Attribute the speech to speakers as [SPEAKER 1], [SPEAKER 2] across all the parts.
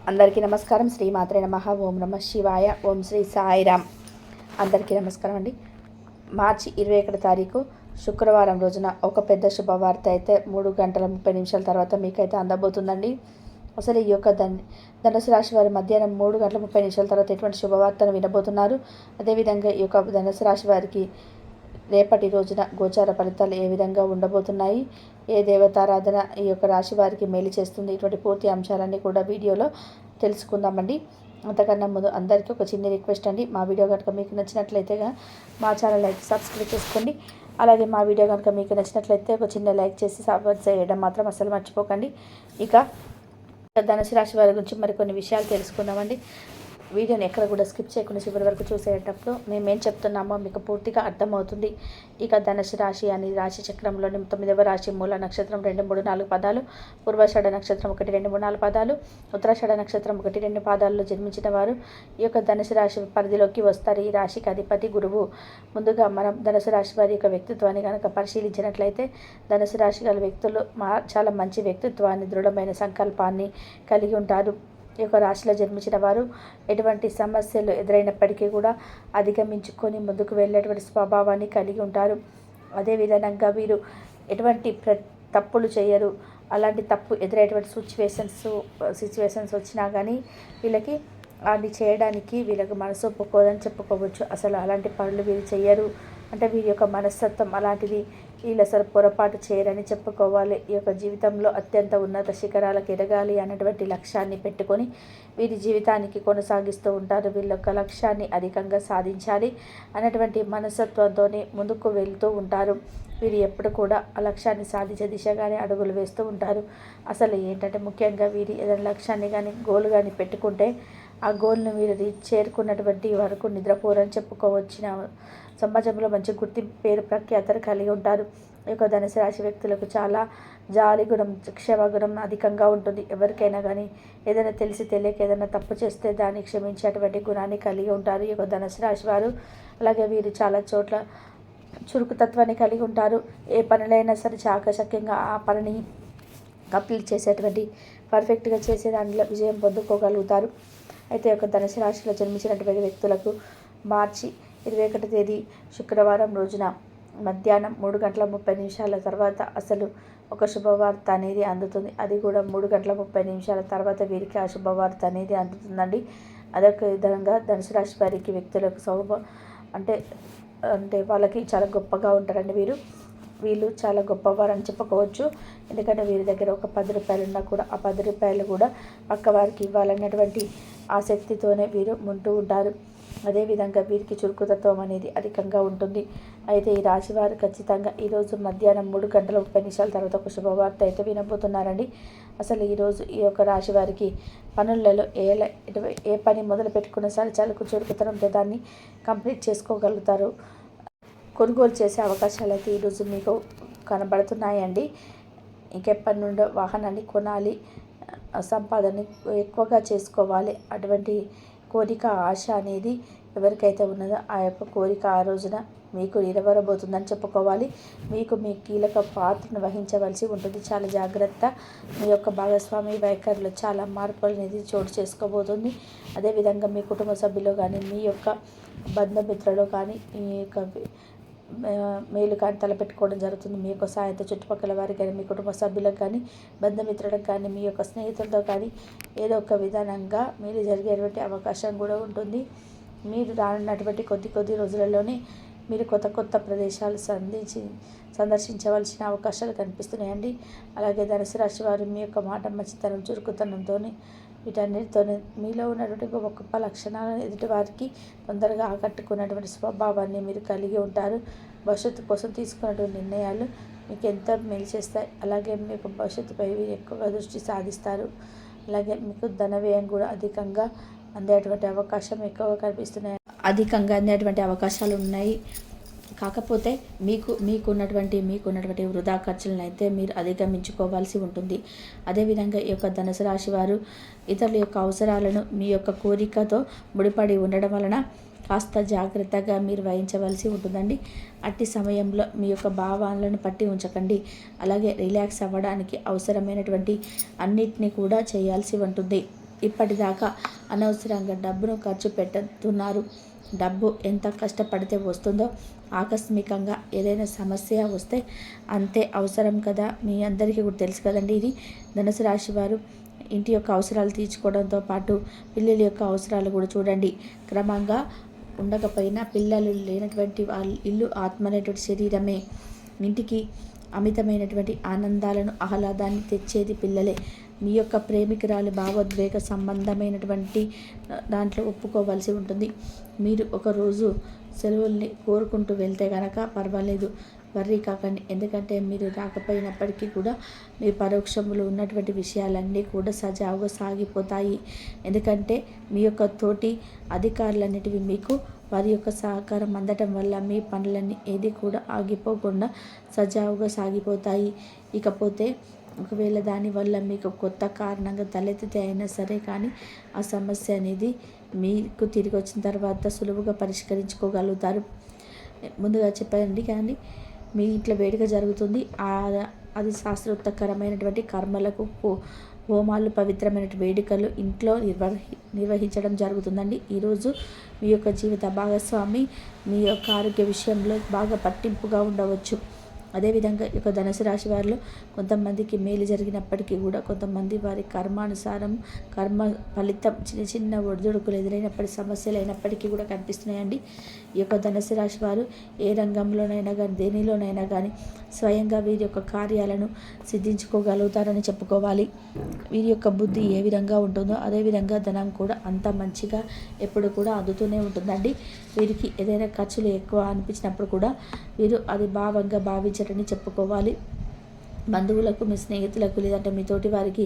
[SPEAKER 1] అందరికీ నమస్కారం. శ్రీమాత్రే నమః. ఓం నమః శివాయ. ఓం శ్రీ సాయిరామ్. అందరికీ నమస్కారం అండి. మార్చి 21 తారీఖు శుక్రవారం రోజున ఒక పెద్ద శుభవార్త అయితే 3 గంటల 30 నిమిషాల తర్వాత మీకైతే అందబోతుందండి. అసలు ఈ యొక్క ధనుసు రాశి వారి మధ్యాహ్నం 3 గంటల 30 నిమిషాల తర్వాత ఎటువంటి శుభవార్తను వినబోతున్నారు. అదేవిధంగా ఈ యొక్క ధనుసు రాశి వారికి రేపటి రోజున గోచార ఫలితాలు ఏ విధంగా ఉండబోతున్నాయి, ఏ దేవతారాధన ఈ యొక్క రాశి వారికి మేలు చేస్తుంది, ఇటువంటి పూర్తి అంశాలన్నీ కూడా వీడియోలో తెలుసుకుందామండి. అంతకన్నా ముందు అందరికీ ఒక చిన్న రిక్వెస్ట్ అండి. మా వీడియో కనుక మీకు నచ్చినట్లయితే మా ఛానల్ అయితే సబ్స్క్రైబ్ చేసుకోండి. అలాగే మా వీడియో కనుక మీకు నచ్చినట్లయితే ఒక చిన్న లైక్ చేసి సపోర్ట్ చేయడం మాత్రం అసలు మర్చిపోకండి. ఇక ధనుసు రాశి వారి గురించి మరికొన్ని విషయాలు తెలుసుకుందామండి. వీడియోని ఎక్కడ కూడా స్కిప్ చేయకుండా చివరి వరకు చూసేటప్పుడు మేమేం చెప్తున్నామో మీకు పూర్తిగా అర్థమవుతుంది. ఇక ధనుసు రాశి అని రాశి చక్రంలోని 9వ రాశి మూల నక్షత్రం 2, 3, 4 పాదాలు, పూర్వాషాఢ నక్షత్రం 1, 2, 3, 4 పాదాలు, ఉత్తరాషాఢ నక్షత్రం 1, 2 పాదాల్లో జన్మించిన వారు ఈ యొక్క ధనుసు రాశి పరిధిలోకి వస్తారు. ఈ రాశికి అధిపతి గురువు. ముందుగా మనం ధనుసు రాశి వారి యొక్క వ్యక్తిత్వాన్ని కనుక పరిశీలించినట్లయితే ధనుసు రాశి గల వ్యక్తులు చాలా మంచి వ్యక్తిత్వాన్ని, దృఢమైన సంకల్పాన్ని కలిగి ఉంటారు. ఈ యొక్క రాశిలో జన్మించిన వారు ఎటువంటి సమస్యలు ఎదురైనప్పటికీ కూడా అధిగమించుకొని ముందుకు వెళ్ళేటువంటి స్వభావాన్ని కలిగి ఉంటారు. అదేవిధంగా వీరు ఎటువంటి తప్పులు చేయరు. అలాంటి తప్పు ఎదురయ్యేటువంటి సిచ్యువేషన్స్ వచ్చినా కానీ వీళ్ళకి అది చేయడానికి వీళ్ళకి మనసు ఒప్పుకోదని చెప్పుకోవచ్చు. అసలు అలాంటి పనులు వీరు చేయరు. అంటే వీరి యొక్క మనస్తత్వం అలాంటిది. వీళ్ళు అసలు పొరపాటు చేయరని చెప్పుకోవాలి. ఈ యొక్క జీవితంలో అత్యంత ఉన్నత శిఖరాలకు ఎదగాలి అన్నటువంటి లక్ష్యాన్ని పెట్టుకొని వీరి జీవితానికి కొనసాగిస్తూ ఉంటారు. వీళ్ళ యొక్క లక్ష్యాన్ని అధికంగా సాధించాలి అన్నటువంటి మనస్తత్వంతోనే ముందుకు వెళ్తూ ఉంటారు. వీరు ఎప్పుడు కూడా ఆ లక్ష్యాన్ని సాధించే దిశగానే అడుగులు వేస్తూ ఉంటారు. అసలు ఏంటంటే ముఖ్యంగా వీరి ఏదైనా లక్ష్యాన్ని కానీ గోల్ కానీ పెట్టుకుంటే ఆ గోల్ను వీరు చేరుకున్నటువంటి వరకు నిద్రపోరని చెప్పుకోవచ్చిన సమాజంలో మంచి గుర్తింపు, పేరు, ప్రఖ్యాతలు కలిగి ఉంటారు. ఈ యొక్క ధనుసు రాశి వ్యక్తులకు చాలా జాలి గుణం, క్షమాగుణం అధికంగా ఉంటుంది. ఎవరికైనా కానీ ఏదైనా తెలిసి తెలియక ఏదైనా తప్పు చేస్తే దాన్ని క్షమించేటువంటి గుణాన్ని కలిగి ఉంటారు ఈ యొక్క ధనుసు రాశి వారు. అలాగే వీరు చాలా చోట్ల చురుకుతత్వాన్ని కలిగి ఉంటారు. ఏ పనులైనా సరే చాకచక్యంగా ఆ పనిని కంప్లీట్ చేసేటువంటి పర్ఫెక్ట్గా చేసే దానిలో విజయం పొందుకోగలుగుతారు. అయితే ఒక ధనుసు రాశిలో జన్మించినటువంటి వ్యక్తులకు మార్చి 21 తేదీ శుక్రవారం రోజున మధ్యాహ్నం 3 గంటల 30 నిమిషాల తర్వాత అసలు ఒక శుభవార్త అనేది అందుతుంది. అది కూడా 3 గంటల 30 నిమిషాల తర్వాత వీరికి ఆ శుభవార్త అనేది అందుతుందండి. అదొక విధంగా ధనుసు రాశి వారికి వ్యక్తులకు అంటే వాళ్ళకి చాలా గొప్పగా ఉంటారండి. వీళ్ళు చాలా గొప్పవారు అని చెప్పుకోవచ్చు. ఎందుకంటే వీరి దగ్గర ఒక 10 రూపాయలు ఉన్నా కూడా ఆ 10 రూపాయలు కూడా పక్క వారికి ఇవ్వాలన్నటువంటి ఆసక్తితోనే వీరు ఉంటూ ఉంటారు. అదేవిధంగా వీరికి చురుకుతత్వం అనేది అధికంగా ఉంటుంది. అయితే ఈ రాశివారు ఖచ్చితంగా ఈరోజు మధ్యాహ్నం 3 గంటల 30 నిమిషాల తర్వాత ఒక శుభవార్త అయితే వినబోతున్నారండి. అసలు ఈరోజు ఈ యొక్క రాశి వారికి పనులలో ఏ పని మొదలు పెట్టుకున్న సరే చాలా చురుకుతనంతో దాన్ని కంప్లీట్ చేసుకోగలుగుతారు. కొనుగోలు చేసే అవకాశాలు అయితే ఈరోజు మీకు కనబడుతున్నాయండి. ఇంకెప్పటి నుండో వాహనాన్ని కొనాలి, సంపాదన ఎక్కువగా చేసుకోవాలి, అటువంటి కోరిక, ఆశ అనేది ఎవరికైతే ఉన్నదో ఆ యొక్క కోరిక ఆ రోజున మీకు నెరవేరబోతుందని చెప్పుకోవాలి. మీకు మీ కీలక పాత్రను వహించవలసి ఉంటుంది. చాలా జాగ్రత్త. మీ యొక్క భాగస్వామి వైఖరిలో చాలా మార్పులు అనేది చోటు చేసుకోబోతుంది. అదేవిధంగా మీ కుటుంబ సభ్యులు కానీ, మీ యొక్క బంధుమిత్రులు కానీ ఈ యొక్క మేలు కానీ తలపెట్టుకోవడం జరుగుతుంది. మీ యొక్క సాయంతో చుట్టుపక్కల వారికి కానీ, మీ కుటుంబ సభ్యులకు కానీ, బంధుమిత్రులకు కానీ, మీ యొక్క స్నేహితులతో కానీ ఏదో ఒక విధానంగా మీరు జరిగేటువంటి అవకాశం కూడా ఉంటుంది. మీరు రానున్నటువంటి కొద్ది రోజులలోనే మీరు కొత్త ప్రదేశాలు సందర్శించవలసిన అవకాశాలు కనిపిస్తున్నాయండి. అలాగే ధనుసు రాశి వారు మీ యొక్క మాట, మంచితనం, చురుకుతనంతో వీటన్నిటితో మీలో ఉన్నటువంటి గొప్ప లక్షణాలను ఎదుటి వారికి తొందరగా ఆకట్టుకున్నటువంటి స్వభావాన్ని మీరు కలిగి ఉంటారు. భవిష్యత్తు కోసం తీసుకున్నటువంటి నిర్ణయాలు మీకు ఎంతో మేలు చేస్తాయి. అలాగే మీ యొక్క భవిష్యత్తుపై మీరు ఎక్కువగా దృష్టి సాధిస్తారు. అలాగే మీకు ధన వ్యయం కూడా అధికంగా అందేటువంటి అవకాశం ఎక్కువగా కనిపిస్తున్నాయి. అధికంగా అందేటువంటి అవకాశాలు ఉన్నాయి. కాకపోతే మీకున్నటువంటి వృధా ఖర్చులను అయితే మీరు అధిగమించుకోవాల్సి ఉంటుంది. అదేవిధంగా ఈ యొక్క ధనుసు రాశి వారు ఇతరుల యొక్క అవసరాలను మీ యొక్క కోరికతో ముడిపడి ఉండడం వలన కాస్త జాగ్రత్తగా మీరు వహించవలసి ఉంటుందండి. అట్టి సమయంలో మీ యొక్క భావాలను పట్టి ఉంచకండి. అలాగే రిలాక్స్ అవ్వడానికి అవసరమైనటువంటి అన్నిటినీ కూడా చేయాల్సి ఉంటుంది. ఇప్పటిదాకా అనవసరంగా డబ్బును ఖర్చు పెడుతున్నారు. డబ్బు ఎంత కష్టపడితే వస్తుందో ఆకస్మికంగా ఏదైనా సమస్య వస్తే అంతే అవసరం కదా. మీ అందరికీ కూడా తెలుసు కదండి. ఇది ధనుసు రాశి వారు ఇంటి యొక్క అవసరాలు తీర్చుకోవడంతో పాటు పిల్లల యొక్క అవసరాలు కూడా చూడండి. క్రమంగా ఉండకపోయినా పిల్లలు లేనటువంటి వాళ్ళ ఇల్లు ఆత్మ అనేటువంటి శరీరమే. ఇంటికి అమితమైనటువంటి ఆనందాలను ఆహ్లాదాన్ని తెచ్చేది పిల్లలే. మీ యొక్క ప్రేమికురాలు భావోద్వేగ సంబంధమైనటువంటి దాంట్లో ఒప్పుకోవాల్సి ఉంటుంది. మీరు ఒకరోజు సెలవుల్ని కోరుకుంటూ వెళ్తే కనుక పర్వాలేదు, వర్రీ కాకండి. ఎందుకంటే మీరు రాకపోయినప్పటికీ కూడా మీ పరోక్షములు ఉన్నటువంటి విషయాలన్నీ కూడా సజావుగా సాగిపోతాయి. ఎందుకంటే మీ యొక్క తోటి అధికారులన్నిటివి మీకు వారి యొక్క సహకారం అందటం వల్ల మీ పనులన్నీ ఏది కూడా ఆగిపోకుండా సజావుగా సాగిపోతాయి. ఇకపోతే ఒకవేళ దానివల్ల మీకు కొత్త కారణంగా తలెత్తితే అయినా సరే కానీ ఆ సమస్య అనేది మీకు తిరిగి వచ్చిన తర్వాత సులువుగా పరిష్కరించుకోగలుగుతారు. ముందుగా చెప్పండి కానీ మీ ఇంట్లో వేడుక జరుగుతుంది. అది శాస్త్రోక్తకరమైనటువంటి కర్మలకు హోమాలు పవిత్రమైన వేడుకలు ఇంట్లో నిర్వహించడం జరుగుతుందండి. ఈరోజు మీ యొక్క జీవిత భాగస్వామి మీ యొక్క ఆరోగ్య విషయంలో బాగా పట్టింపుగా ఉండవచ్చు. అదేవిధంగా ఈ యొక్క ధనుసు రాశి వారిలో కొంతమందికి మేలు జరిగినప్పటికీ కూడా కొంతమంది వారి కర్మానుసారం కర్మ ఫలితం చిన్న చిన్న ఒడిదుడుకులు ఎదురైనప్పటికీ సమస్యలు అయినప్పటికీ కూడా కనిపిస్తున్నాయండి. ఈ యొక్క ధనుసు రాశి వారు ఏ రంగంలోనైనా కానీ దేనిలోనైనా కానీ స్వయంగా వీరి యొక్క కార్యాలను సిద్ధించుకోగలుగుతారని చెప్పుకోవాలి. వీరి యొక్క బుద్ధి ఏ విధంగా ఉంటుందో అదేవిధంగా ధనం కూడా అంత మంచిగా ఎప్పుడు కూడా అందుతూనే ఉంటుందండి. వీరికి ఏదైనా ఖర్చులు ఎక్కువ అనిపించినప్పుడు కూడా వీరు అది భావంగా భావించరని చెప్పుకోవాలి. బంధువులకు, మీ స్నేహితులకు లేదంటే మీ తోటి వారికి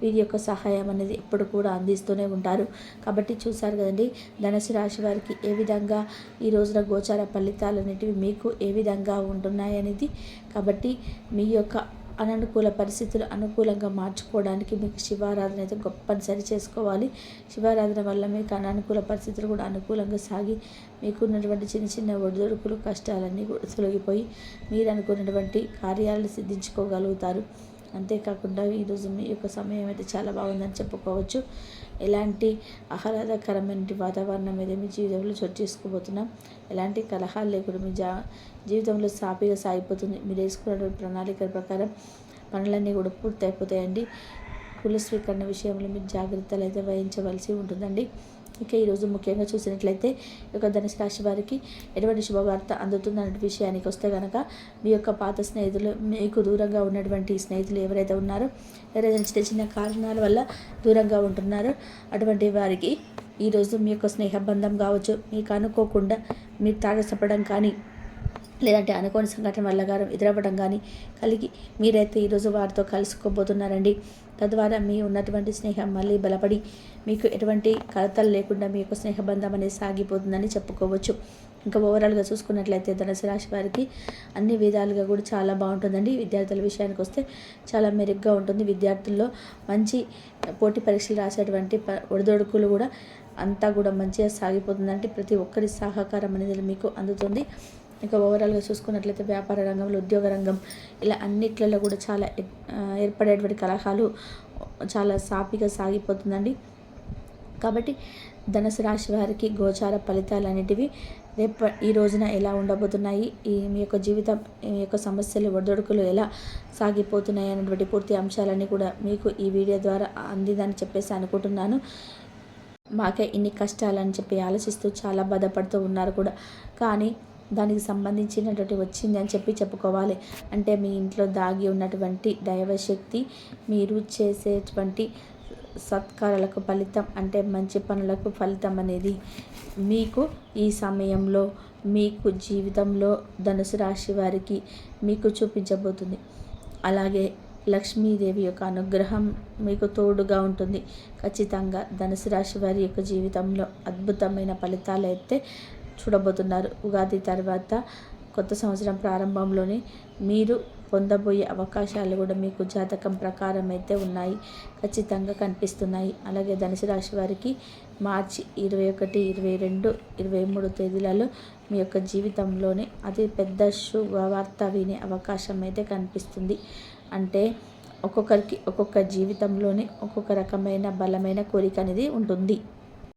[SPEAKER 1] వీరి యొక్క సహాయం అనేది ఎప్పుడు కూడా అందిస్తూనే ఉంటారు. కాబట్టి చూసారు కదండి ధనుసు రాశి వారికి ఏ విధంగా ఈ రోజున గోచార ఫలితాలు అనేటివి మీకు ఏ విధంగా ఉంటున్నాయనేది. కాబట్టి మీ యొక్క అననుకూల పరిస్థితులు అనుకూలంగా మార్చుకోవడానికి మీకు శివారాధన అయితే గొప్పనిసరి చేసుకోవాలి. శివారాధన వల్ల మీకు అననుకూల పరిస్థితులు కూడా అనుకూలంగా సాగి మీకున్నటువంటి చిన్న చిన్న ఒడిదుడుకులు కష్టాలన్నీ కూడా తొలగిపోయి మీరు అనుకున్నటువంటి కార్యాలను సిద్ధించుకోగలుగుతారు. అంతేకాకుండా ఈరోజు మీ యొక్క సమయం అయితే చాలా బాగుందని చెప్పుకోవచ్చు. ఎలాంటి ఆహ్లాదకరమైన వాతావరణం మీద మీ జీవితంలో చోటు చేసుకోబోతున్నాం. ఎలాంటి కలహాలు లేకుండా మీ జీవితంలో సాఫీగా సాగిపోతుంది. మీరు వేసుకున్న ప్రణాళికల ప్రకారం పనులన్నీ కూడా పూర్తి అయిపోతాయండి. కుల స్వీకరణ విషయంలో మీరు జాగ్రత్తలు అయితే వహించవలసి ఉంటుందండి. ఇక ఈరోజు ముఖ్యంగా చూసినట్లయితే ఈ యొక్క ధనుసు రాశి వారికి ఎటువంటి శుభవార్త అందుతుందనే విషయానికి వస్తే కనుక మీ యొక్క పాత స్నేహితులు, మీకు దూరంగా ఉన్నటువంటి స్నేహితులు ఎవరైతే ఉన్నారో, ఎవరైతే చిన్న చిన్న కారణాల వల్ల దూరంగా ఉంటున్నారో అటువంటి వారికి ఈరోజు మీ యొక్క స్నేహబంధం కావచ్చు, మీకు అనుకోకుండా మీరు తారసపడడం కానీ లేదంటే అనుకోని సంఘటన వల్ల గారు ఎదురవ్వడం కానీ కలిగి మీరైతే ఈరోజు వారితో కలుసుకోబోతున్నారండి. తద్వారా మీ ఉన్నటువంటి స్నేహం మళ్ళీ బలపడి మీకు ఎటువంటి కలతలు లేకుండా మీ యొక్క స్నేహబంధం అనేది సాగిపోతుందని చెప్పుకోవచ్చు. ఇంకా ఓవరాల్గా చూసుకున్నట్లయితే ధనుసు రాశి వారికి అన్ని విధాలుగా కూడా చాలా బాగుంటుందండి. విద్యార్థుల విషయానికి వస్తే చాలా మెరుగ్గా ఉంటుంది. విద్యార్థుల్లో మంచి పోటీ పరీక్షలు రాసేటువంటి ఒడిదొడుకులు కూడా అంతా కూడా మంచిగా సాగిపోతుందంటే ప్రతి ఒక్కరి సహకారం అనేది మీకు అందుతుంది. ఇక ఓవరాల్గా చూసుకున్నట్లయితే వ్యాపార రంగంలో, ఉద్యోగ రంగం ఇలా అన్నిట్లలో కూడా చాలా ఏర్పడేటువంటి కలహాలు చాలా సాఫీగా సాగిపోతుందండి. కాబట్టి ధనుసు రాశి వారికి గోచార ఫలితాలు అనేటివి ఈ రోజున ఎలా ఉండబోతున్నాయి, మీ యొక్క జీవితం, మీ యొక్క సమస్యలు, ఒడిదొడుకులు ఎలా సాగిపోతున్నాయి అనేటువంటి పూర్తి అంశాలన్నీ కూడా మీకు ఈ వీడియో ద్వారా అందిందని చెప్పేసి అనుకుంటున్నాను. మాకే ఇన్ని కష్టాలని చెప్పి ఆలోచిస్తూ చాలా బాధపడుతూ ఉన్నారు కూడా, కానీ దానికి సంబంధించినటువంటి వచ్చింది అని చెప్పుకోవాలి. అంటే మీ ఇంట్లో దాగి ఉన్నటువంటి దైవశక్తి, మీరు చేసేటువంటి సత్కారాలకు ఫలితం, అంటే మంచి పనులకు ఫలితం అనేది మీకు ఈ సమయంలో మీకు జీవితంలో ధనుసు రాశి వారికి మీకు చూపించబోతుంది. అలాగే లక్ష్మీదేవి యొక్క అనుగ్రహం మీకు తోడుగా ఉంటుంది. ఖచ్చితంగా ధనుసు రాశి వారి యొక్క జీవితంలో అద్భుతమైన ఫలితాలు అయితే చూడబోతున్నారు. ఉగాది తర్వాత కొత్త సంవత్సరం ప్రారంభంలోనే మీరు పొందబోయే అవకాశాలు కూడా మీకు జాతకం ప్రకారం అయితే ఉన్నాయి, ఖచ్చితంగా కనిపిస్తున్నాయి. అలాగే ధనుసు రాశి వారికి మార్చి 21, 22, 23 తేదీలలో మీ యొక్క జీవితంలోనే అతి పెద్ద శుభవార్త వినే అవకాశం అయితే కనిపిస్తుంది. అంటే ఒక్కొక్కరికి ఒక్కొక్క జీవితంలోనే ఒక్కొక్క రకమైన బలమైన కోరిక అనేది ఉంటుంది.